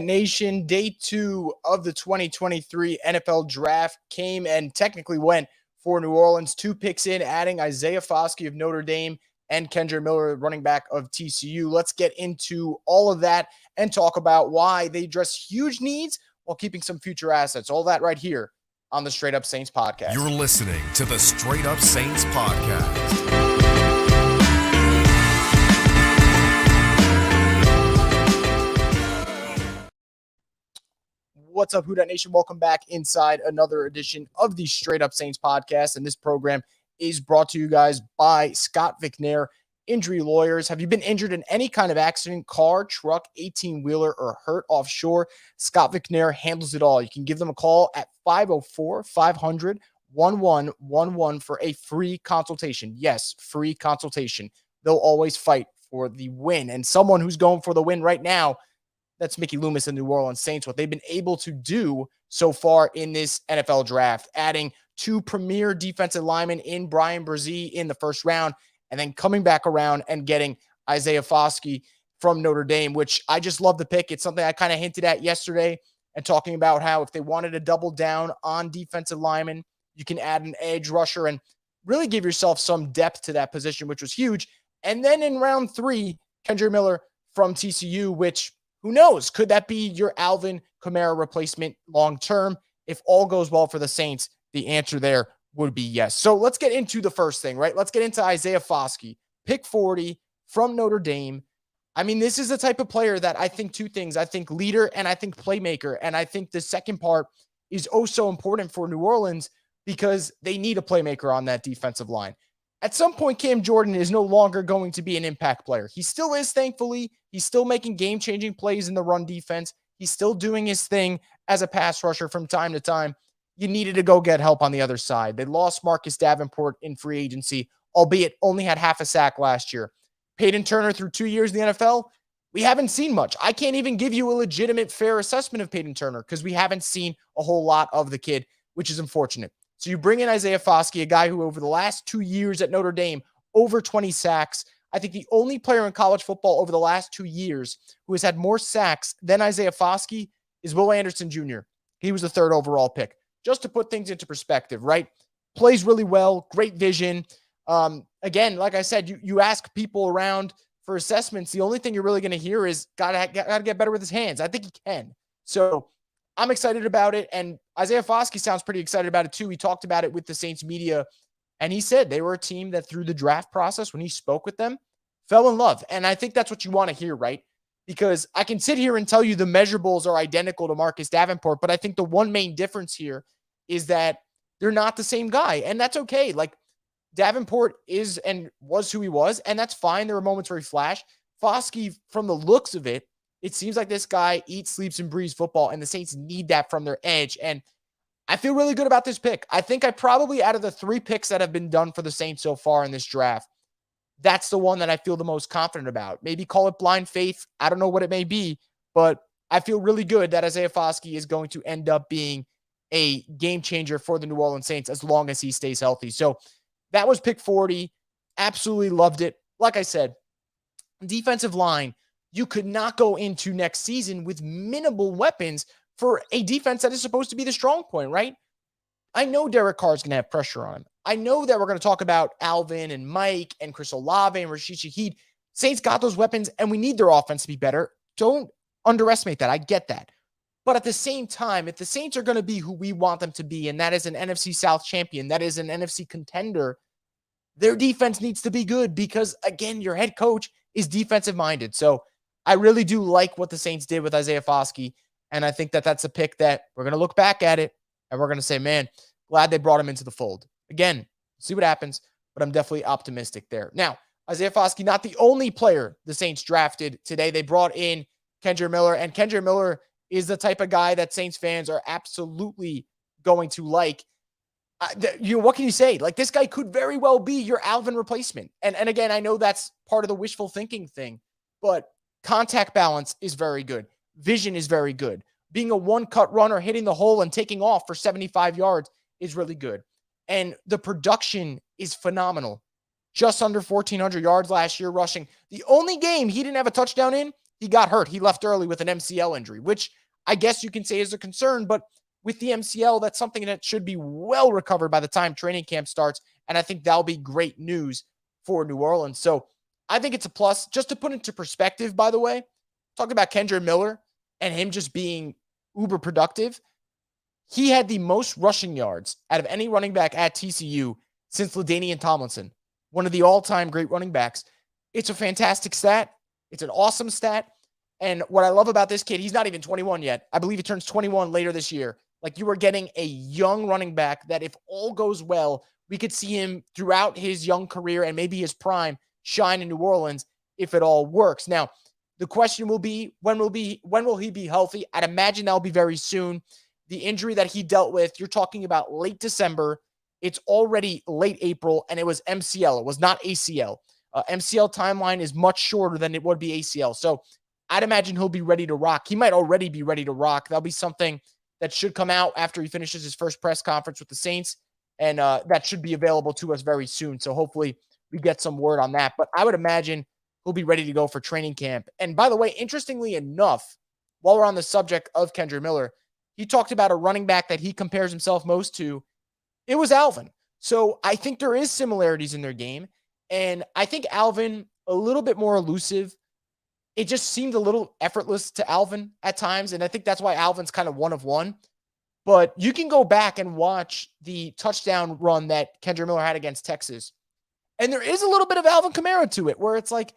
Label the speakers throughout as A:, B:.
A: Nation? Day 2 of the 2023 NFL Draft came and technically went for New Orleans. 2 picks in, adding Isaiah Foskey of Notre Dame and Kendra, running back of TCU. Let's get into all of that and talk about why they address huge needs while keeping some future assets. All that right here on the Straight Up Saints podcast.
B: You're listening to the Straight Up Saints podcast.
A: What's up, Who Dat Nation? Welcome back inside another edition of the Straight Up Saints podcast. And this program is brought to you guys by Scott Vicknair Injury Lawyers. Have you been injured in any kind of accident, car, truck, 18-wheeler, or hurt offshore? Scott Vicknair handles it all. You can give them a call at 504-500-1111 for a free consultation. Yes, free consultation. They'll always fight for the win. And someone who's going for the win right now, that's Mickey Loomis and New Orleans Saints, what they've been able to do so far in this NFL draft, adding 2 premier defensive linemen in Bryan Bresee in the first round, and then coming back around and getting Isaiah Foskey from Notre Dame, which I just love the pick. It's something I kind of hinted at yesterday and talking about how if they wanted to double down on defensive linemen, you can add an edge rusher and really give yourself some depth to that position, which was huge. And then in round 3, Kendre Miller from TCU, which who knows? Could that be your Alvin Kamara replacement long-term? If all goes well for the Saints, the answer there would be yes. So let's get into the first thing, right? Let's get into Isaiah Foskey, pick 40 from Notre Dame. I mean, this is the type of player that I think 2 things. I think leader and I think playmaker. And I think the second part is oh so important for New Orleans because they need a playmaker on that defensive line. At some point, Cam Jordan is no longer going to be an impact player. He still is, thankfully. He's still making game-changing plays in the run defense. He's still doing his thing as a pass rusher from time to time. You needed to go get help on the other side. They lost Marcus Davenport in free agency, albeit only had half a sack last year. Peyton Turner through 2 years in the NFL, we haven't seen much. I can't even give you a legitimate, fair assessment of Peyton Turner because we haven't seen a whole lot of the kid, which is unfortunate. So you bring in Isaiah Foskey, a guy who over the last 2 years at Notre Dame, over 20 sacks. I think the only player in college football over the last 2 years who has had more sacks than Isaiah Foskey is Will Anderson Jr. He was the 3rd overall pick. Just to put things into perspective, right? Plays really well, great vision. Again, like I said, you ask people around for assessments. The only thing you're really going to hear is gotta get better with his hands. I think he can. So I'm excited about it. And Isaiah Foskey sounds pretty excited about it too. He talked about it with the Saints media. And he said they were a team that through the draft process, when he spoke with them, fell in love. And I think that's what you want to hear, right? Because I can sit here and tell you the measurables are identical to Marcus Davenport, but I think the one main difference here is that they're not the same guy. And that's okay. Like Davenport is and was who he was, and that's fine. There were moments where he flashed. Foskey, from the looks of it, it seems like this guy eats, sleeps, and breathes football, and the Saints need that from their edge. And I feel really good about this pick. I think I probably, out of the 3 picks that have been done for the Saints so far in this draft, that's the one that I feel the most confident about. Maybe call it blind faith. I don't know what it may be, but I feel really good that Isaiah Foskey is going to end up being a game changer for the New Orleans Saints as long as he stays healthy. So that was pick 40. Absolutely loved it. Like I said, defensive line, you could not go into next season with minimal weapons for a defense that is supposed to be the strong point, right? I know Derek Carr is going to have pressure on him. I know that we're going to talk about Alvin and Mike and Chris Olave and Rashid Shaheed. Saints got those weapons, and we need their offense to be better. Don't underestimate that. I get that. But at the same time, if the Saints are going to be who we want them to be, and that is an NFC South champion, that is an NFC contender, their defense needs to be good because, again, your head coach is defensive-minded. So I really do like what the Saints did with Isaiah Foskey, and I think that that's a pick that we're going to look back at it, and we're going to say, man, glad they brought him into the fold. Again, see what happens, but I'm definitely optimistic there. Now, Isaiah Foskey, not the only player the Saints drafted today. They brought in Kendre Miller, and Kendre Miller is the type of guy that Saints fans are absolutely going to like. What can you say? Like, this guy could very well be your Alvin replacement. And again, I know that's part of the wishful thinking thing, but contact balance is very good. Vision is very good. Being a one-cut runner, hitting the hole and taking off for 75 yards is really good. And the production is phenomenal. Just under 1,400 yards last year rushing. The only game he didn't have a touchdown in he got hurt. He left early with an MCL injury, which I guess you can say is a concern, but with the MCL, that's something that should be well recovered by the time training camp starts. And I think that'll be great news for New Orleans. So I think it's a plus. Just to put into perspective, by the way, talk about Kendre Miller and him just being uber productive. He had the most rushing yards out of any running back at TCU since LaDainian Tomlinson, one of the all-time great running backs. It's a fantastic stat. It's an awesome stat. And what I love about this kid, he's not even 21 yet. I believe he turns 21 later this year. Like, you are getting a young running back that, if all goes well, we could see him throughout his young career and maybe his prime shine in New Orleans if it all works. Now, the question will be, when will he be healthy? I'd imagine that'll be very soon. The injury that he dealt with, you're talking about late December. It's already late April, and it was MCL. It was not ACL. MCL timeline is much shorter than it would be ACL. So I'd imagine he'll be ready to rock. He might already be ready to rock. That'll be something that should come out after he finishes his first press conference with the Saints, and that should be available to us very soon. So hopefully we get some word on that. But I would imagine he'll be ready to go for training camp. And by the way, interestingly enough, while we're on the subject of Kendre Miller, he talked about a running back that he compares himself most to. It was Alvin. So I think there is similarities in their game. And I think Alvin, a little bit more elusive. It just seemed a little effortless to Alvin at times. And I think that's why Alvin's kind of one of one. But you can go back and watch the touchdown run that Kendre Miller had against Texas. And there is a little bit of Alvin Kamara to it, where it's like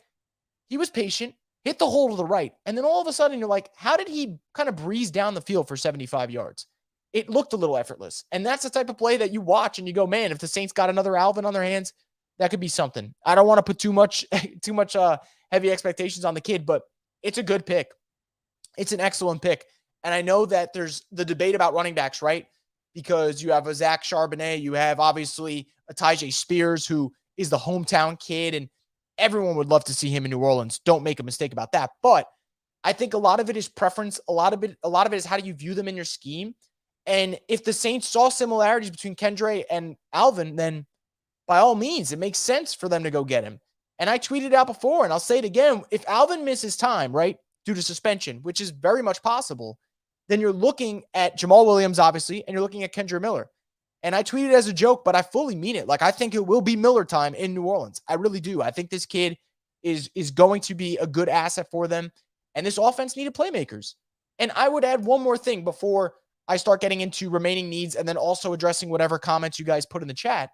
A: he was patient, hit the hole to the right. And then all of a sudden you're like, how did he kind of breeze down the field for 75 yards? It looked a little effortless. And that's the type of play that you watch and you go, man, if the Saints got another Alvin on their hands, that could be something. I don't want to put too much heavy expectations on the kid, but it's a good pick. It's an excellent pick. And I know that there's the debate about running backs, right? Because you have a Zach Charbonnet, you have obviously a Tyjae Spears, who is the hometown kid, and everyone would love to see him in New Orleans. Don't make a mistake about that. But I think a lot of it is preference. A lot of it is how do you view them in your scheme. And if the Saints saw similarities between Kendre and Alvin, then by all means, it makes sense for them to go get him. And I tweeted out before, and I'll say it again. If Alvin misses time, right, due to suspension, which is very much possible, then you're looking at Jamal Williams, obviously, and you're looking at Kendre Miller. And I tweeted as a joke, but I fully mean it. Like, I think it will be Miller time in New Orleans. I really do. I think this kid is going to be a good asset for them. And this offense needed playmakers. And I would add one more thing before I start getting into remaining needs and then also addressing whatever comments you guys put in the chat.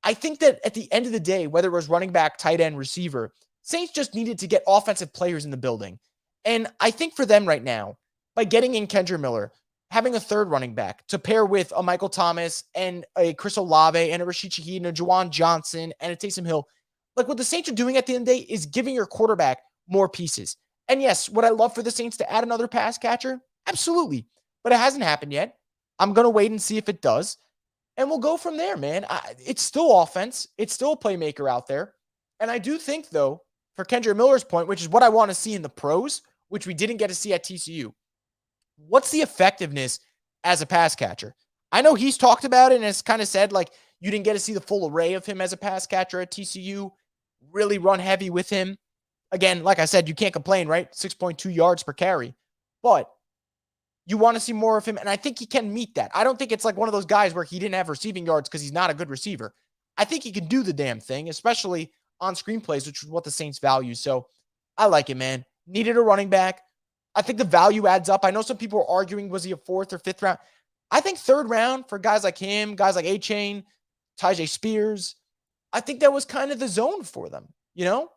A: I think that at the end of the day, whether it was running back, tight end, receiver, Saints just needed to get offensive players in the building. And I think for them right now, by getting in Kendre Miller, having a third running back to pair with a Michael Thomas and a Chris Olave and a Rashid Shaheed and a Juwan Johnson and a Taysom Hill, like what the Saints are doing at the end of the day is giving your quarterback more pieces. And yes, would I love for the Saints to add another pass catcher? Absolutely. But it hasn't happened yet. I'm going to wait and see if it does. And we'll go from there, man. It's still offense. It's still a playmaker out there. And I do think, though, for Kendre Miller's point, which is what I want to see in the pros, which we didn't get to see at TCU, what's the effectiveness as a pass catcher? I know he's talked about it and has kind of said, like, you didn't get to see the full array of him as a pass catcher at TCU, really run heavy with him. Again, like I said, you can't complain, right? 6.2 yards per carry. But you want to see more of him, and I think he can meet that. I don't think it's like one of those guys where he didn't have receiving yards because he's not a good receiver. I think he can do the damn thing, especially on screenplays, which is what the Saints value. So I like it, man. Needed a running back. I think the value adds up. I know some people are arguing, was he a fourth or fifth round? I think third round for guys like him, guys like A-Chain, Tyjae Spears, I think that was kind of the zone for them, you know?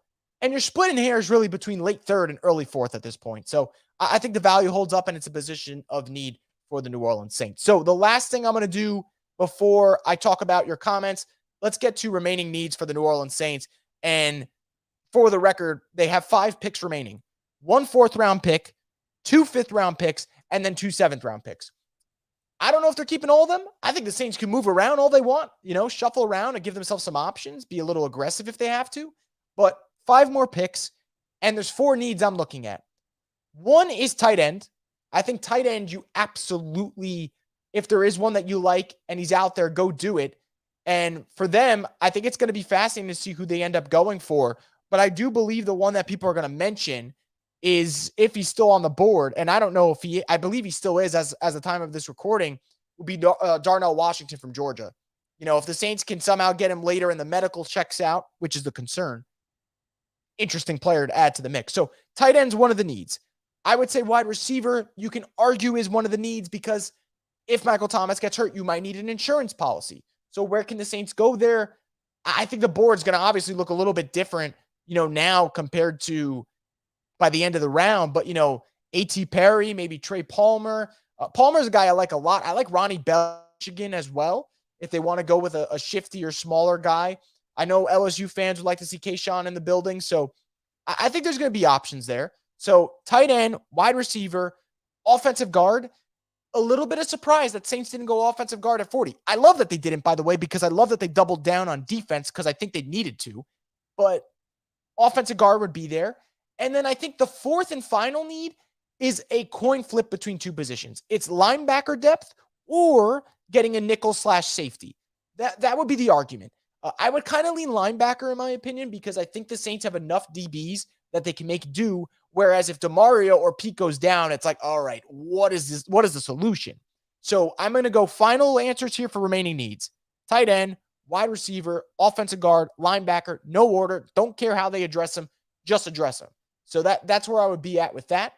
A: And you're splitting hairs really between late third and early fourth at this point. So I think the value holds up, and it's a position of need for the New Orleans Saints. So the last thing I'm going to do before I talk about your comments, let's get to remaining needs for the New Orleans Saints. And for the record, they have 5 picks remaining. 1 4th-round pick, 2 5th-round picks, and then 2 7th-round picks. I don't know if they're keeping all of them. I think the Saints can move around all they want, you know, shuffle around and give themselves some options, be a little aggressive if they have to. But 5 more picks, and there's 4 needs I'm looking at. One is tight end. I think tight end, you absolutely, if there is one that you like and he's out there, go do it. And for them, I think it's going to be fascinating to see who they end up going for. But I do believe the one that people are going to mention is if he's still on the board. And I don't know if I believe he still is as the time of this recording, will be Darnell Washington from Georgia. If the Saints can somehow get him later and the medical checks out, which is the concern, interesting player to add to the mix. So tight end's one of the needs. I would say wide receiver, you can argue, is one of the needs because if Michael Thomas gets hurt, you might need an insurance policy. So where can the Saints go there? I think the board's going to obviously look a little bit different, now compared to by the end of the round. But, A.T. Perry, maybe Trey Palmer. Palmer's a guy I like a lot. I like Ronnie Bell, Michigan, as well, if they want to go with a shiftier, smaller guy. I know LSU fans would like to see Kayshawn in the building. So I think there's going to be options there. So tight end, wide receiver, offensive guard. A little bit of surprise that Saints didn't go offensive guard at 40. I love that they didn't, by the way, because I love that they doubled down on defense because I think they needed to. But offensive guard would be there. And then I think the fourth and final need is a coin flip between two positions. It's linebacker depth or getting a nickel/safety. That would be the argument. I would kind of lean linebacker in my opinion because I think the Saints have enough DBs that they can make do. Whereas if DeMario or Pete goes down, it's like, all right, what is this? What is the solution? So I'm going to go final answers here for remaining needs. Tight end, wide receiver, offensive guard, linebacker, no order. Don't care how they address them. Just address them. So that's where I would be at with that.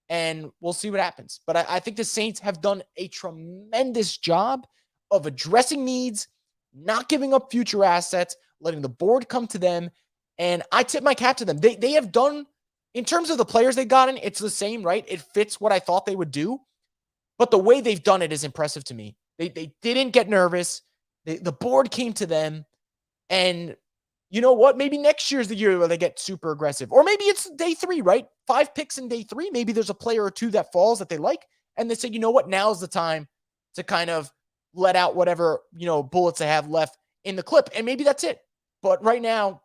A: And we'll see what happens. But I think the Saints have done a tremendous job of addressing needs, not giving up future assets, letting the board come to them. And I tip my cap to them. They have done, in terms of the players they got in, it's the same, right? It fits what I thought they would do. But the way they've done it is impressive to me. They didn't get nervous. The board came to them. And you know what? Maybe next year's the year where they get super aggressive. Or maybe it's day 3, right? 5 picks in day 3. Maybe there's a player or two that falls that they like. And they say, you know what? Now's the time to kind of let out whatever, bullets they have left in the clip. And maybe that's it. But right now,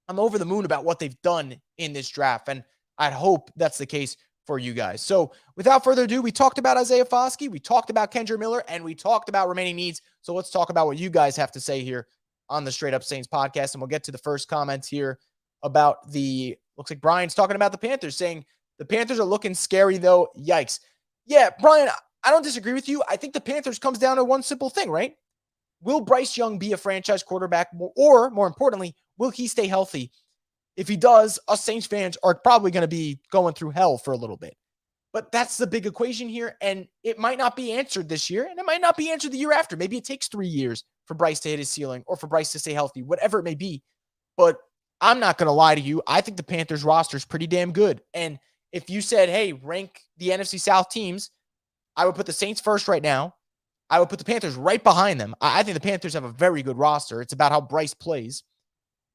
A: I'm over the moon about what they've done in this draft. And I'd hope that's the case for you guys. So without further ado, we talked about Isaiah Foskey, we talked about Kendre Miller, and we talked about remaining needs. So let's talk about what you guys have to say here on the Straight Up Saints podcast. And we'll get to the first comments here about looks like Brian's talking about the Panthers, saying the Panthers are looking scary though. Yikes. Yeah, Brian, I don't disagree with you. I think the Panthers comes down to one simple thing, right? Will Bryce Young be a franchise quarterback, or more importantly, will he stay healthy? If he does, us Saints fans are probably going to be going through hell for a little bit. But that's the big equation here, and it might not be answered this year, and it might not be answered the year after. Maybe it takes 3 years for Bryce to hit his ceiling or for Bryce to stay healthy, whatever it may be. But I'm not going to lie to you. I think the Panthers roster is pretty damn good. And if you said, hey, rank the NFC South teams, I would put the Saints first right now. I would put the Panthers right behind them. I think the Panthers have a very good roster. It's about how Bryce plays.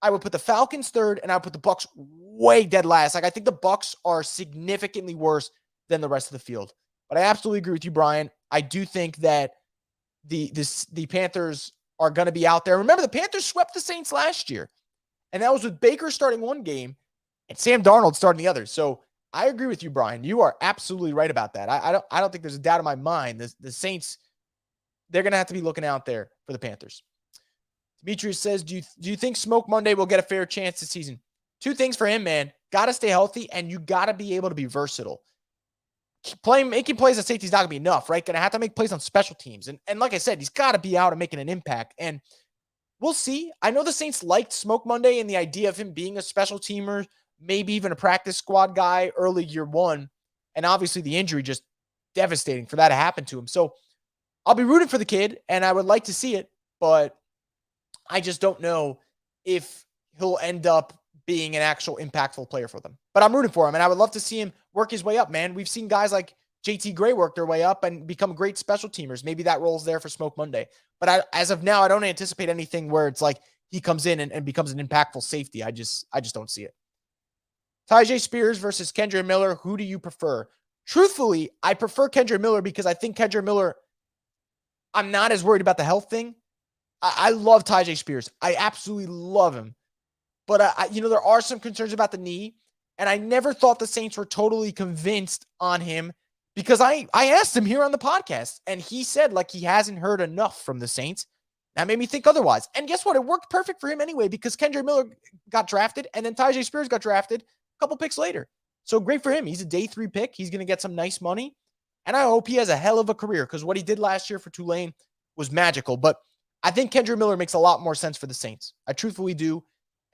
A: I would put the Falcons third, and I would put the Bucs way dead last. Like, I think the Bucs are significantly worse than the rest of the field. But I absolutely agree with you, Brian. I do think that the Panthers are going to be out there. Remember, the Panthers swept the Saints last year, and that was with Baker starting one game and Sam Darnold starting the other. So I agree with you, Brian. You are absolutely right about that. I don't think there's a doubt in my mind. The Saints, they're going to have to be looking out there for the Panthers. Demetrius says, do you think Smoke Monday will get a fair chance this season? 2 things for him, man. Got to stay healthy, and you got to be able to be versatile. Making plays at safety is not going to be enough, right? Going to have to make plays on special teams. And like I said, he's got to be out and making an impact. And we'll see. I know the Saints liked Smoke Monday and the idea of him being a special teamer, maybe even a practice squad guy early year 1. And obviously the injury just devastating for that to happen to him. So I'll be rooting for the kid, and I would like to see it, but I just don't know if he'll end up being an actual impactful player for them. But I'm rooting for him, and I would love to see him work his way up, man. We've seen guys like JT Gray work their way up and become great special teamers. Maybe that role's there for Smoke Monday. But as of now, I don't anticipate anything where it's like he comes in and becomes an impactful safety. I just don't see it. Tyjae Spears versus Kendre Miller. Who do you prefer? Truthfully, I prefer Kendre Miller because I think Kendre Miller, I'm not as worried about the health thing. I love Tyjae Spears. I absolutely love him. But, there are some concerns about the knee. And I never thought the Saints were totally convinced on him because I asked him here on the podcast. And he said, he hasn't heard enough from the Saints. That made me think otherwise. And guess what? It worked perfect for him anyway because Kendre Miller got drafted. And then Tyjae Spears got drafted a couple picks later. So great for him. He's a day 3 pick. He's going to get some nice money. And I hope he has a hell of a career because what he did last year for Tulane was magical. But I think Kendre Miller makes a lot more sense for the Saints. I truthfully do.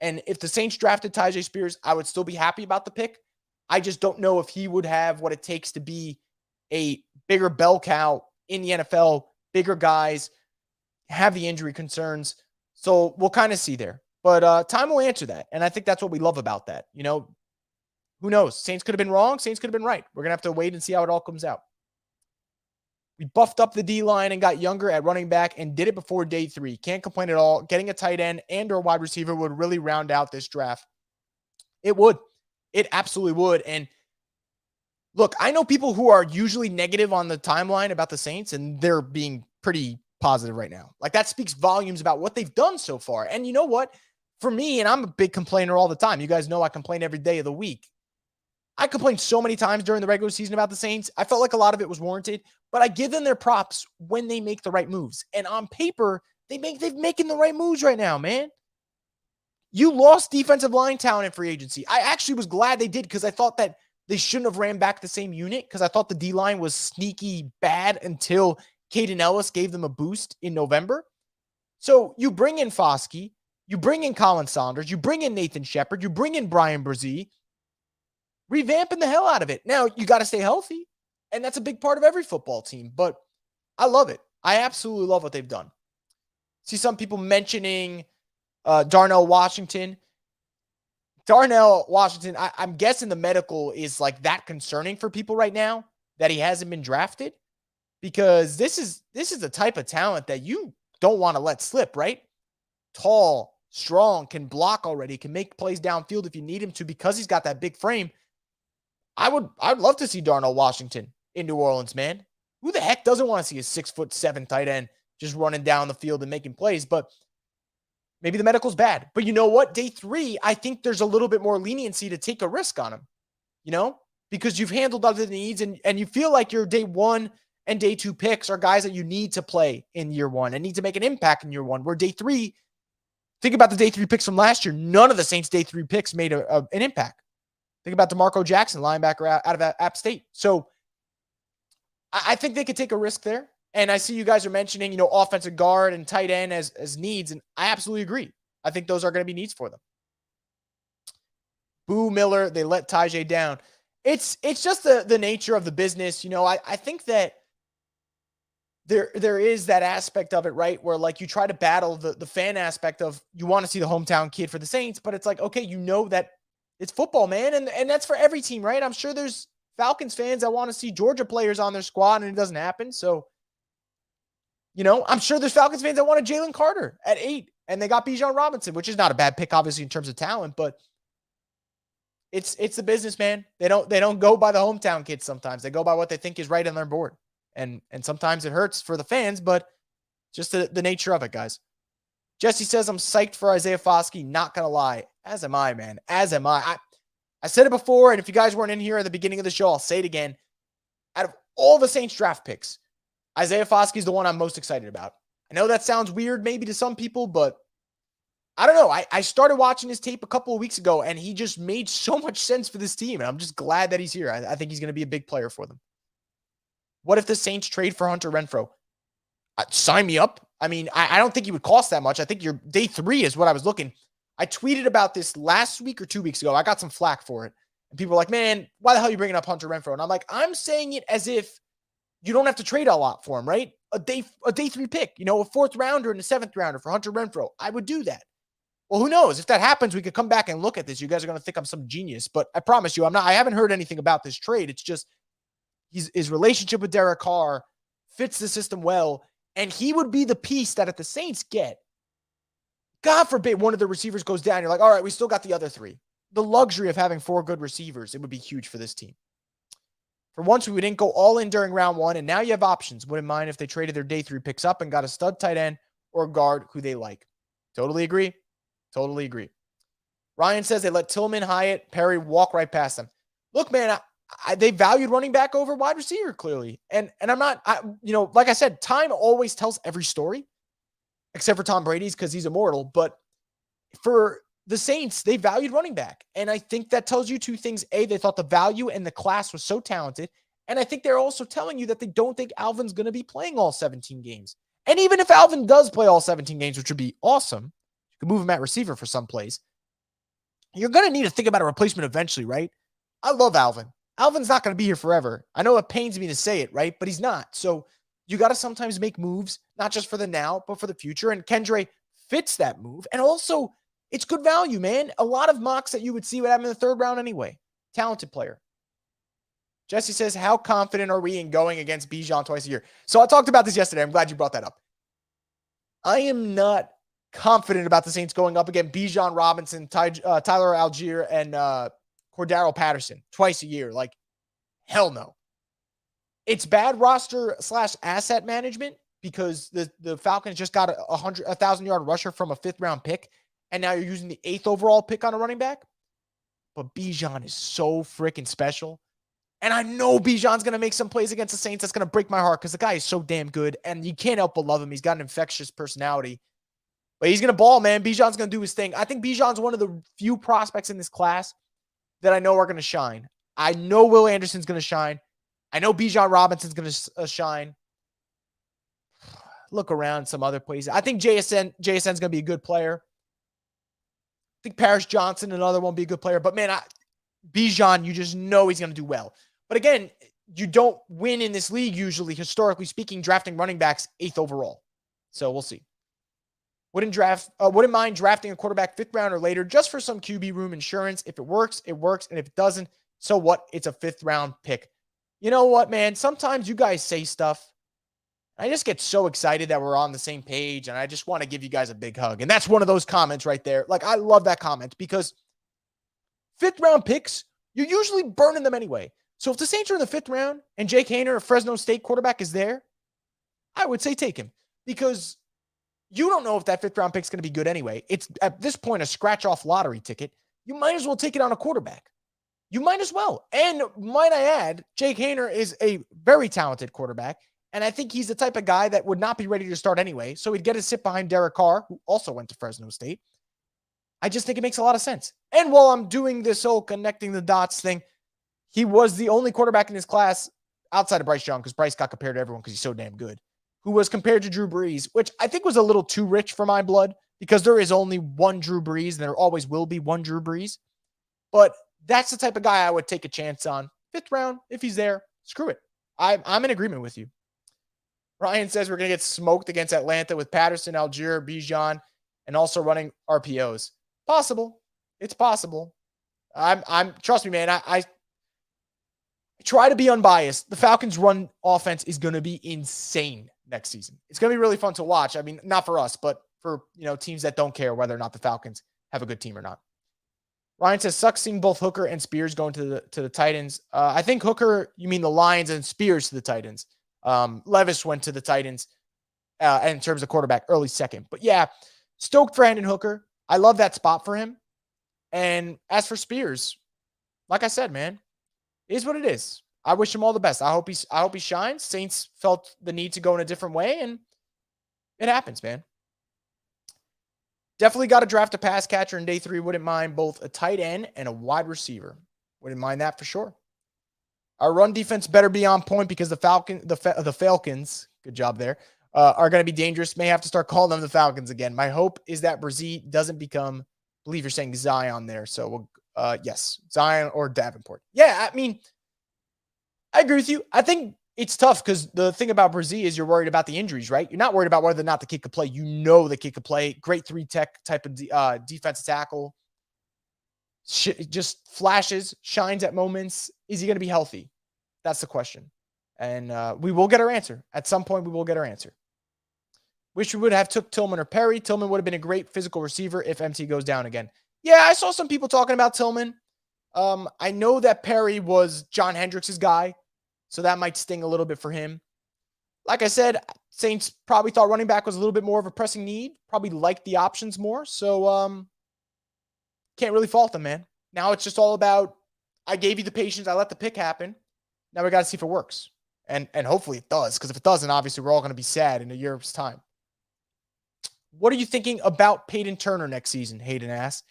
A: And if the Saints drafted Tyjae Spears, I would still be happy about the pick. I just don't know if he would have what it takes to be a bigger bell cow in the NFL, bigger guys, have the injury concerns. So we'll kind of see there. But time will answer that. And I think that's what we love about that. You know, who knows? Saints could have been wrong. Saints could have been right. We're going to have to wait and see how it all comes out. We buffed up the D-line and got younger at running back and did it before day 3. Can't complain at all. Getting a tight end and or wide receiver would really round out this draft. It would. It absolutely would. And look, I know people who are usually negative on the timeline about the Saints, and they're being pretty positive right now. Like, that speaks volumes about what they've done so far. And you know what? For me, and I'm a big complainer all the time. You guys know I complain every day of the week. I complained so many times during the regular season about the Saints. I felt like a lot of it was warranted, but I give them their props when they make the right moves. And on paper, they're making the right moves right now, man. You lost defensive line talent in free agency. I actually was glad they did because I thought that they shouldn't have ran back the same unit because I thought the D-line was sneaky bad until Caden Ellis gave them a boost in November. So you bring in Foskey, you bring in Colin Saunders, you bring in Nathan Shepard, you bring in Brian Brzee, revamping the hell out of it. Now, you got to stay healthy, and that's a big part of every football team, but I love it. I absolutely love what they've done. See some people mentioning Darnell Washington. Darnell Washington, I'm guessing the medical is like that concerning for people right now that he hasn't been drafted because this is the type of talent that you don't want to let slip, right? Tall, strong, can block already, can make plays downfield if you need him to because he's got that big frame. I'd love to see Darnell Washington in New Orleans, man. Who the heck doesn't want to see a 6'7" tight end just running down the field and making plays? But maybe the medical's bad. But you know what? Day 3, I think there's a little bit more leniency to take a risk on him, you know, because you've handled other needs and you feel like your day 1 and day 2 picks are guys that you need to play in year 1 and need to make an impact in year 1. Where day 3, think about the day 3 picks from last year. None of the Saints day 3 picks made an impact. Think about DeMarco Jackson, linebacker out of App State. So I think they could take a risk there. And I see you guys are mentioning, you know, offensive guard and tight end as needs. And I absolutely agree. I think those are going to be needs for them. Boo Miller, they let Tyjae down. It's just the nature of the business. You know, I think that there is that aspect of it, right? Where like you try to battle the fan aspect of you want to see the hometown kid for the Saints, but it's like, okay, you know that it's football, man. And that's for every team, right? I'm sure there's Falcons fans that want to see Georgia players on their squad and it doesn't happen. So, you know, I'm sure there's Falcons fans that wanted Jalen Carter at 8 and they got Bijan Robinson, which is not a bad pick, obviously, in terms of talent, but it's the business, man. They don't go by the hometown kids sometimes. They go by what they think is right on their board. And sometimes it hurts for the fans, but just the nature of it, guys. Jesse says, I'm psyched for Isaiah Foskey. Not going to lie. As am I, man. As am I. I said it before, and if you guys weren't in here at the beginning of the show, I'll say it again. Out of all the Saints draft picks, Isaiah Foskey is the one I'm most excited about. I know that sounds weird maybe to some people, but I don't know. I started watching his tape a couple of weeks ago, and he just made so much sense for this team, and I'm just glad that he's here. I think he's going to be a big player for them. What if the Saints trade for Hunter Renfrow? Sign me up. I mean, I don't think he would cost that much. I think your day 3 is what I was looking. I tweeted about this last week or 2 weeks ago. I got some flack for it. And people were like, man, why the hell are you bringing up Hunter Renfrow? And I'm like, I'm saying it as if you don't have to trade a lot for him, right? A day 3 pick, you know, a 4th rounder and a 7th rounder for Hunter Renfrow. I would do that. Well, who knows? If that happens, we could come back and look at this. You guys are going to think I'm some genius, but I promise you, I haven't heard anything about this trade. It's just his relationship with Derek Carr fits the system well. And he would be the piece that if the Saints get, God forbid one of the receivers goes down, you're like, all right, we still got the other 3. The luxury of having 4 good receivers, it would be huge for this team. For once, we didn't go all in during round 1, and now you have options. Wouldn't mind if they traded their day 3 picks up and got a stud tight end or a guard who they like. Totally agree. Totally agree. Ryan says they let Tillman, Hyatt, Perry walk right past them. Look, man, they valued running back over wide receiver, clearly. And I'm not, like I said, time always tells every story, except for Tom Brady's because he's immortal. But for the Saints, they valued running back. And I think that tells you two things. A, they thought the value and the class was so talented. And I think they're also telling you that they don't think Alvin's going to be playing all 17 games. And even if Alvin does play all 17 games, which would be awesome, you can move him at receiver for some plays. You're going to need to think about a replacement eventually, right? I love Alvin. Alvin's not going to be here forever. I know it pains me to say it, right? But he's not. So you got to sometimes make moves, not just for the now, but for the future. And Kendre fits that move. And also, it's good value, man. A lot of mocks that you would see would have him in the third round anyway. Talented player. Jesse says, how confident are we in going against Bijan twice a year? So I talked about this yesterday. I'm glad you brought that up. I am not confident about the Saints going up against Bijan Robinson, Tyler Algier, and Cordero Patterson twice a year. Like, hell no. It's bad roster / asset management because the Falcons just got a 1,000-yard rusher from a 5th-round pick, and now you're using the 8th overall pick on a running back. But Bijan is so freaking special. And I know Bijan's going to make some plays against the Saints. That's going to break my heart because the guy is so damn good, and you can't help but love him. He's got an infectious personality. But he's going to ball, man. Bijan's going to do his thing. I think Bijan's one of the few prospects in this class that I know are going to shine. I know Will Anderson's going to shine. I know Bijan Robinson's going to shine. Look around some other places. I think JSN's going to be a good player. I think Paris Johnson, another one, will be a good player. But, man, Bijan, you just know he's going to do well. But, again, you don't win in this league usually, historically speaking, drafting running backs 8th overall. So we'll see. Wouldn't mind drafting a quarterback 5th round or later just for some QB room insurance. If it works, it works. And if it doesn't, so what? It's a 5th round pick. You know what, man? Sometimes you guys say stuff. I just get so excited that we're on the same page, and I just want to give you guys a big hug. And that's one of those comments right there. Like, I love that comment because 5th round picks, you're usually burning them anyway. So if the Saints are in the 5th round and Jake Haener, a Fresno State quarterback, is there, I would say take him because you don't know if that 5th round pick is going to be good anyway. It's at this point a scratch-off lottery ticket. You might as well take it on a quarterback. You might as well. And might I add, Jake Haener is a very talented quarterback, and I think he's the type of guy that would not be ready to start anyway, so he'd get to sit behind Derek Carr, who also went to Fresno State. I just think it makes a lot of sense. And while I'm doing this whole connecting the dots thing, he was the only quarterback in his class outside of Bryce Young, because Bryce got compared to everyone because he's so damn good, who was compared to Drew Brees, which I think was a little too rich for my blood because there is only one Drew Brees and there always will be one Drew Brees. But that's the type of guy I would take a chance on. 5th round, if he's there, screw it. I'm in agreement with you. Ryan says we're going to get smoked against Atlanta with Patterson, Algier, Bijan, and also running RPOs. Possible. It's possible. Trust me, man, I try to be unbiased. The Falcons' run offense is going to be insane next season. It's going to be really fun to watch. I mean, not for us, but for, teams that don't care whether or not the Falcons have a good team or not. Ryan says, sucks seeing both Hooker and Spears going to the Titans. I think Hooker, you mean the Lions, and Spears to the Titans. Levis went to the Titans in terms of quarterback, early second. But yeah, stoked for Hendon Hooker. I love that spot for him. And as for Spears, like I said, man, it is what it is. I wish him all the best. I hope he shines. Saints felt the need to go in a different way, and it happens, man. Definitely got to draft a pass catcher in day 3. Wouldn't mind both a tight end and a wide receiver. Wouldn't mind that for sure. Our run defense better be on point because the Falcons, good job there, are going to be dangerous. May have to start calling them the Falcons again. My hope is that Brzee doesn't become, I believe you're saying Zion there. So yes, Zion or Davenport. Yeah, I mean, I agree with you. I think it's tough because the thing about Brzee is you're worried about the injuries, right? You're not worried about whether or not the kid could play. You know the kid could play. Great 3-tech type of defensive tackle. Just flashes, shines at moments. Is he going to be healthy? That's the question. And we will get our answer. At some point, we will get our answer. Wish we would have took Tillman or Perry. Tillman would have been a great physical receiver if MT goes down again. Yeah, I saw some people talking about Tillman. I know that Perry was John Hendricks' guy, so that might sting a little bit for him. Like I said, Saints probably thought running back was a little bit more of a pressing need. Probably liked the options more. So can't really fault them, man. Now it's just all about, I gave you the patience. I let the pick happen. Now we got to see if it works. And hopefully it does, because if it doesn't, obviously we're all going to be sad in a year's time. What are you thinking about Peyton Turner next season? Hayden asked.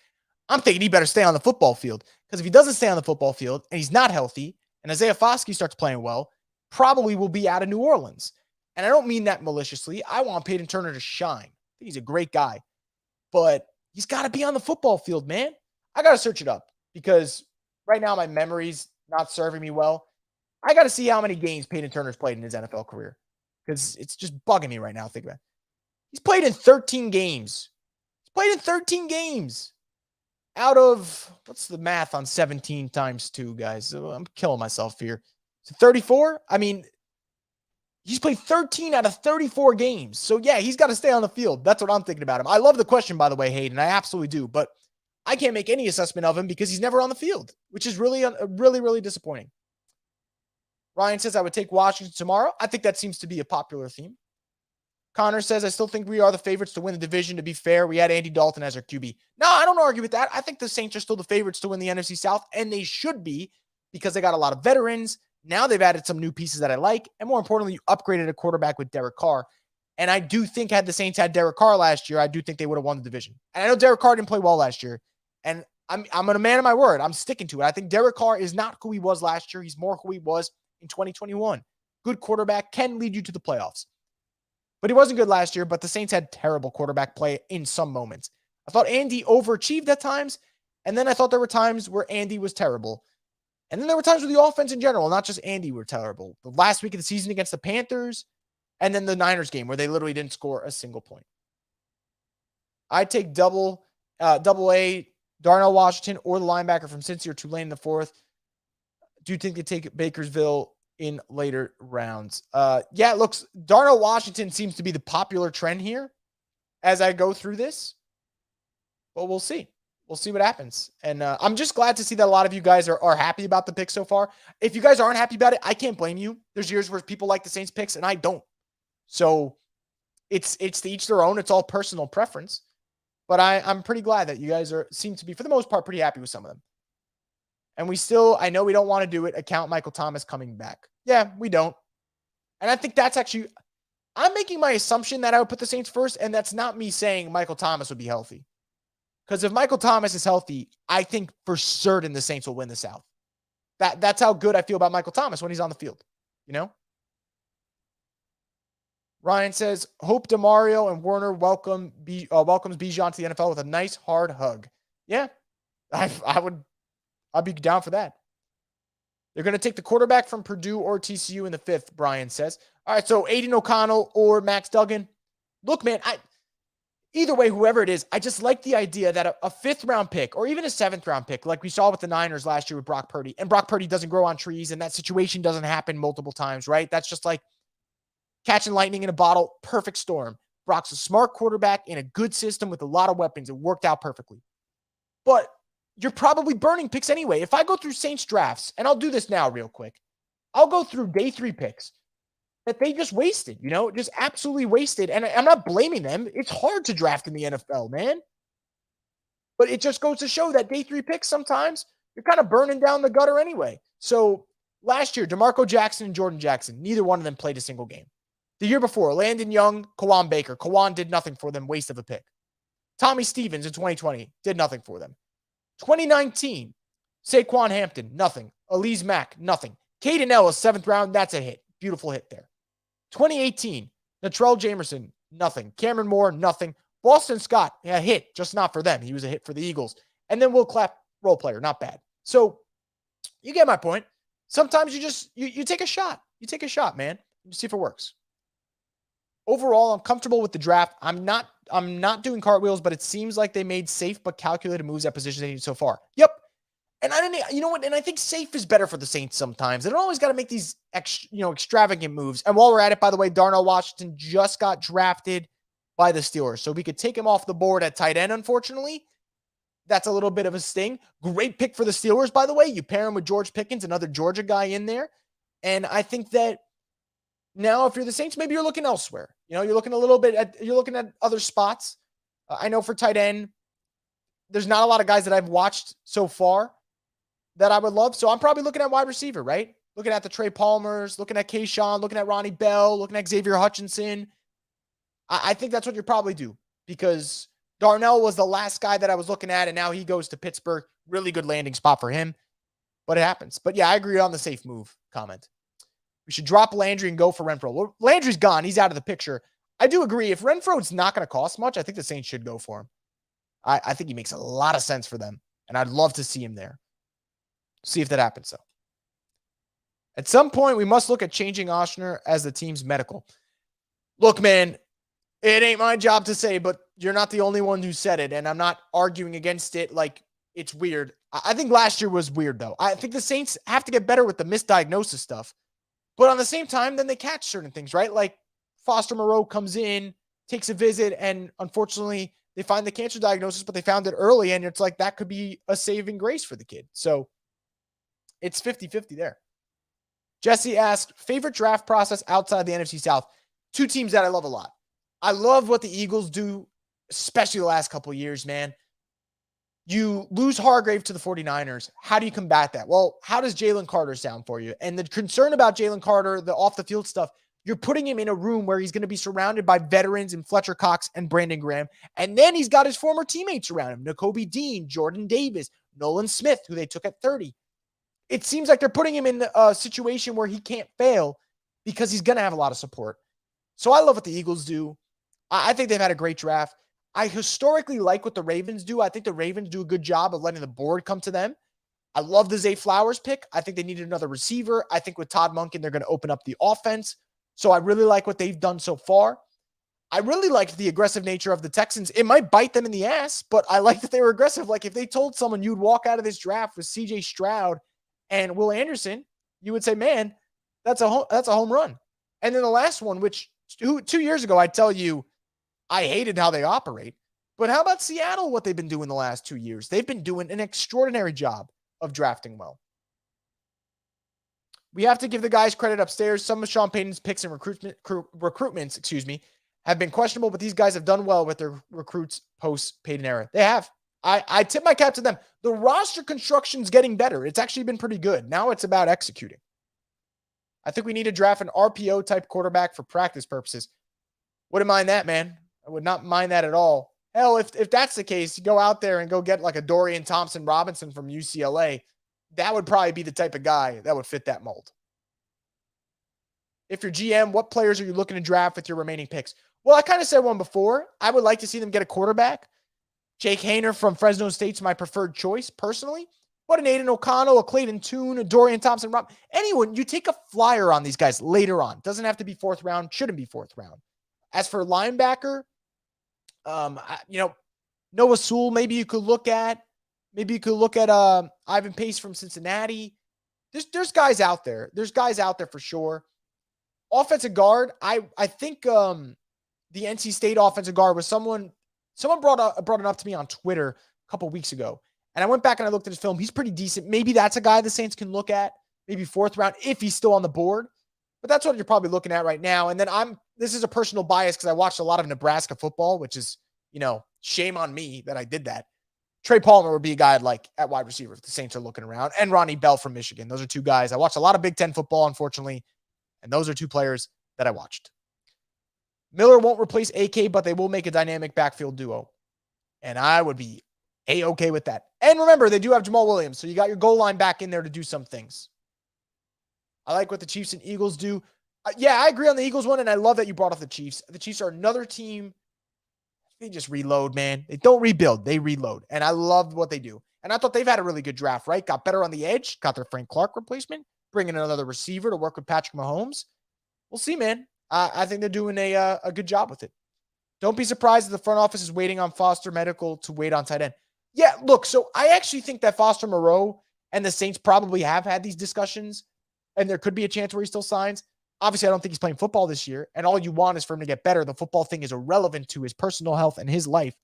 A: I'm thinking he better stay on the football field, because if he doesn't stay on the football field and he's not healthy and Isaiah Foskey starts playing well, probably will be out of New Orleans. And I don't mean that maliciously. I want Peyton Turner to shine. I think he's a great guy, but he's got to be on the football field, man. I got to search it up because right now my memory's not serving me well. I got to see how many games Peyton Turner's played in his NFL career because it's just bugging me right now. Think about it. He's played in 13 games. He's played in 13 games out of, what's the math on 17 times 2, guys? I'm killing myself here. So 34? I mean, he's played 13 out of 34 games. So, yeah, he's got to stay on the field. That's what I'm thinking about him. I love the question, by the way, Hayden. I absolutely do. But I can't make any assessment of him because he's never on the field, which is really, really disappointing. Ryan says, I would take Washington tomorrow. I think that seems to be a popular theme. Connor says, I still think we are the favorites to win the division. To be fair, we had Andy Dalton as our QB. No, I don't argue with that. I think the Saints are still the favorites to win the NFC South, and they should be because they got a lot of veterans. Now they've added some new pieces that I like, and more importantly, you upgraded a quarterback with Derek Carr. And I do think had the Saints had Derek Carr last year, I do think they would have won the division. And I know Derek Carr didn't play well last year, and I'm a man of my word. I'm sticking to it. I think Derek Carr is not who he was last year. He's more who he was in 2021. Good quarterback, can lead you to the playoffs. But he wasn't good last year, but the Saints had terrible quarterback play in some moments. I thought Andy overachieved at times, and then I thought there were times where Andy was terrible. And then there were times where the offense in general, not just Andy, were terrible. The last week of the season against the Panthers, and then the Niners game where they literally didn't score a single point. I'd take double A, Darnell Washington, or the linebacker from Cincy or Tulane in the fourth. Do you think they take Bakersville in later rounds? Yeah, it looks, Darnell Washington seems to be the popular trend here as I go through this. But we'll see. We'll see what happens. And I'm just glad to see that a lot of you guys are happy about the pick so far. If you guys aren't happy about it, I can't blame you. There's years where people like the Saints picks and I don't. So it's to each their own. It's all personal preference. But I'm pretty glad that you guys seem to be, for the most part, pretty happy with some of them. And we still, I know we don't want to do it, account Michael Thomas coming back. Yeah, we don't. And I think that's actually, I'm making my assumption that I would put the Saints first, and that's not me saying Michael Thomas would be healthy. Because if Michael Thomas is healthy, I think for certain the Saints will win the South. That's how good I feel about Michael Thomas when he's on the field. You know? Ryan says, hope DeMario and Werner welcomes Bijan to the NFL with a nice hard hug. Yeah, I'd be down for that. They're going to take the quarterback from Purdue or TCU in the 5th, Brian says. All right, so Aiden O'Connell or Max Duggan. Look, man, either way, whoever it is, I just like the idea that a 5th-round pick or even a 7th-round pick, like we saw with the Niners last year with Brock Purdy, and Brock Purdy doesn't grow on trees, and that situation doesn't happen multiple times, right? That's just like catching lightning in a bottle, perfect storm. Brock's a smart quarterback in a good system with a lot of weapons. It worked out perfectly. But you're probably burning picks anyway. If I go through Saints drafts, and I'll do this now real quick, I'll go through day 3 picks that they just wasted, just absolutely wasted. And I'm not blaming them. It's hard to draft in the NFL, man. But it just goes to show that day 3 picks, sometimes you're kind of burning down the gutter anyway. So last year, DeMarco Jackson and Jordan Jackson, neither one of them played a single game. The year before, Landon Young, Kawan Baker. Kawan did nothing for them, waste of a pick. Tommy Stevens in 2020 did nothing for them. 2019, Saquon Hampton, nothing. Elise Mack, nothing. Caden Ellis, 7th round, that's a hit. Beautiful hit there. 2018, Natrell Jamerson, nothing. Cameron Moore, nothing. Boston Scott, a hit, just not for them. He was a hit for the Eagles. And then Will Clapp, role player, not bad. So you get my point. Sometimes you take a shot. You take a shot, man. You see if it works. Overall, I'm comfortable with the draft. I'm not doing cartwheels, but it seems like they made safe but calculated moves at positions they need so far. Yep. And I didn't, you know what? And I think safe is better for the Saints sometimes. They don't always got to make these extravagant moves. And while we're at it, by the way, Darnell Washington just got drafted by the Steelers. So we could take him off the board at tight end, unfortunately. That's a little bit of a sting. Great pick for the Steelers, by the way. You pair him with George Pickens, another Georgia guy in there. And I think that now, if you're the Saints, maybe you're looking elsewhere. You're looking you're looking at other spots. I know for tight end, there's not a lot of guys that I've watched so far that I would love. So I'm probably looking at wide receiver, right? Looking at the Trey Palmers, looking at Kayshawn, looking at Ronnie Bell, looking at Xavier Hutchinson. I think that's what you probably do because Darnell was the last guy that I was looking at, and now he goes to Pittsburgh. Really good landing spot for him, but it happens. But yeah, I agree on the safe move comment. We should drop Landry and go for Renfroe. Well, Landry's gone. He's out of the picture. I do agree. If Renfroe's not going to cost much, I think the Saints should go for him. I think he makes a lot of sense for them, and I'd love to see him there. See if that happens, though. At some point, we must look at changing Oshner as the team's medical. Look, man, it ain't my job to say, but you're not the only one who said it, and I'm not arguing against it like it's weird. I think last year was weird, though. I think the Saints have to get better with the misdiagnosis stuff. But on the same time, then they catch certain things, right? Like Foster Moreau comes in, takes a visit, and unfortunately, they find the cancer diagnosis, but they found it early, and it's like that could be a saving grace for the kid. So it's 50-50 there. Jesse asked, favorite draft process outside the NFC South? Two teams that I love a lot. I love what the Eagles do, especially the last couple of years, man. You lose Hargrave to the 49ers. How do you combat that? Well, how does Jalen Carter sound for you? And the concern about Jalen Carter, the off-the-field stuff, you're putting him in a room where he's going to be surrounded by veterans and Fletcher Cox and Brandon Graham. And then he's got his former teammates around him, Nakobe Dean, Jordan Davis, Nolan Smith, who they took at 30. It seems like they're putting him in a situation where he can't fail because he's going to have a lot of support. So I love what the Eagles do. I think they've had a great draft. I historically like what the Ravens do. I think the Ravens do a good job of letting the board come to them. I love the Zay Flowers pick. I think they needed another receiver. I think with Todd Monken, they're going to open up the offense. So I really like what they've done so far. I really like the aggressive nature of the Texans. It might bite them in the ass, but I like that they were aggressive. Like if they told someone you'd walk out of this draft with CJ Stroud and Will Anderson, you would say, man, that's a home run. And then the last one, which 2 years ago, I'd tell you, I hated how they operate. But how about Seattle, what they've been doing the last 2 years? They've been doing an extraordinary job of drafting well. We have to give the guys credit upstairs. Some of Sean Payton's picks and recruitments, have been questionable, but these guys have done well with their recruits post-Payton era. They have. I tip my cap to them. The roster construction's getting better. It's actually been pretty good. Now it's about executing. I think we need to draft an RPO-type quarterback for practice purposes. Wouldn't mind that, man. I would not mind that at all. Hell, if that's the case, you go out there and go get like a Dorian Thompson-Robinson from UCLA. That would probably be the type of guy that would fit that mold. If you're GM, what players are you looking to draft with your remaining picks? Well, I kind of said one before. I would like to see them get a quarterback. Jake Haener from Fresno State's my preferred choice, personally. But an Aiden O'Connell, a Clayton Tune, a Dorian Thompson-Robinson, anyone, you take a flyer on these guys later on. Doesn't have to be 4th round, shouldn't be 4th round. As for linebacker, Noah Sewell, maybe you could look at. Maybe you could look at Ivan Pace from Cincinnati. There's guys out there. There's guys out there for sure. Offensive guard, I think the NC State offensive guard was someone brought it up to me on Twitter a couple weeks ago. And I went back and I looked at his film. He's pretty decent. Maybe that's a guy the Saints can look at, maybe 4th round if he's still on the board. But that's what you're probably looking at right now. And then this is a personal bias because I watched a lot of Nebraska football, which is, shame on me that I did that. Trey Palmer would be a guy I'd like at wide receiver if the Saints are looking around. And Ronnie Bell from Michigan. Those are two guys. I watched a lot of Big Ten football, unfortunately. And those are two players that I watched. Miller won't replace AK, but they will make a dynamic backfield duo. And I would be A-okay with that. And remember, they do have Jamal Williams. So you got your goal line back in there to do some things. I like what the Chiefs and Eagles do. Yeah, I agree on the Eagles one, and I love that you brought up the Chiefs. The Chiefs are another team. They just reload, man. They don't rebuild. They reload. And I love what they do. And I thought they've had a really good draft, right? Got better on the edge. Got their Frank Clark replacement. Bringing in another receiver to work with Patrick Mahomes. We'll see, man. I think they're doing a good job with it. Don't be surprised if the front office is waiting on Foster Medical to wait on tight end. Yeah, look, so I actually think that Foster Moreau and the Saints probably have had these discussions, and there could be a chance where he still signs. Obviously, I don't think he's playing football this year, and all you want is for him to get better. The football thing is irrelevant to his personal health and his life.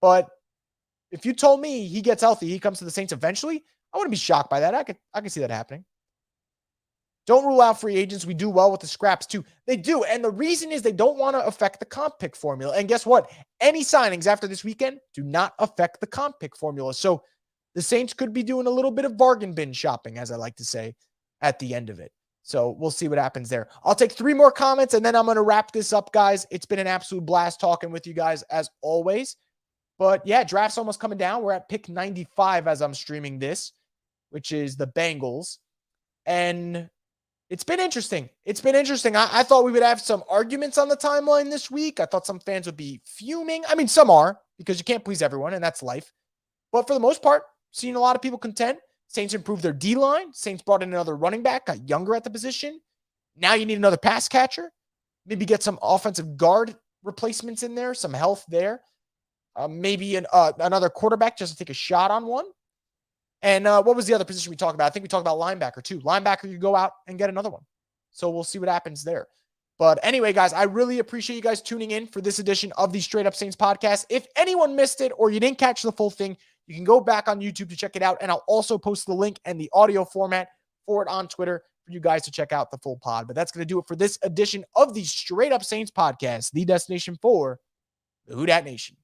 A: But if you told me he gets healthy, he comes to the Saints eventually, I wouldn't be shocked by that. I could see that happening. Don't rule out free agents. We do well with the scraps too. They do. And the reason is they don't want to affect the comp pick formula. And guess what? Any signings after this weekend do not affect the comp pick formula. So the Saints could be doing a little bit of bargain bin shopping, as I like to say, at the end of it. So we'll see what happens there. I'll take 3 more comments and then I'm going to wrap this up, guys. It's been an absolute blast talking with you guys as always. But yeah, draft's almost coming down. We're at pick 95 as I'm streaming this, which is the Bengals. And it's been interesting. I thought we would have some arguments on the timeline this week. I thought some fans would be fuming. I mean, some are, because you can't please everyone, and that's life. But for the most part, seeing a lot of people content. Saints improved their D-line. Saints brought in another running back, got younger at the position. Now you need another pass catcher. Maybe get some offensive guard replacements in there, some health there. Maybe another quarterback just to take a shot on one. And what was the other position we talked about? I think we talked about linebacker too. Linebacker, you go out and get another one. So we'll see what happens there. But anyway, guys, I really appreciate you guys tuning in for this edition of the Straight Up Saints podcast. If anyone missed it or you didn't catch the full thing, you can go back on YouTube to check it out. And I'll also post the link and the audio format for it on Twitter for you guys to check out the full pod. But that's going to do it for this edition of the Straight Up Saints podcast, the destination for the Who Dat Nation.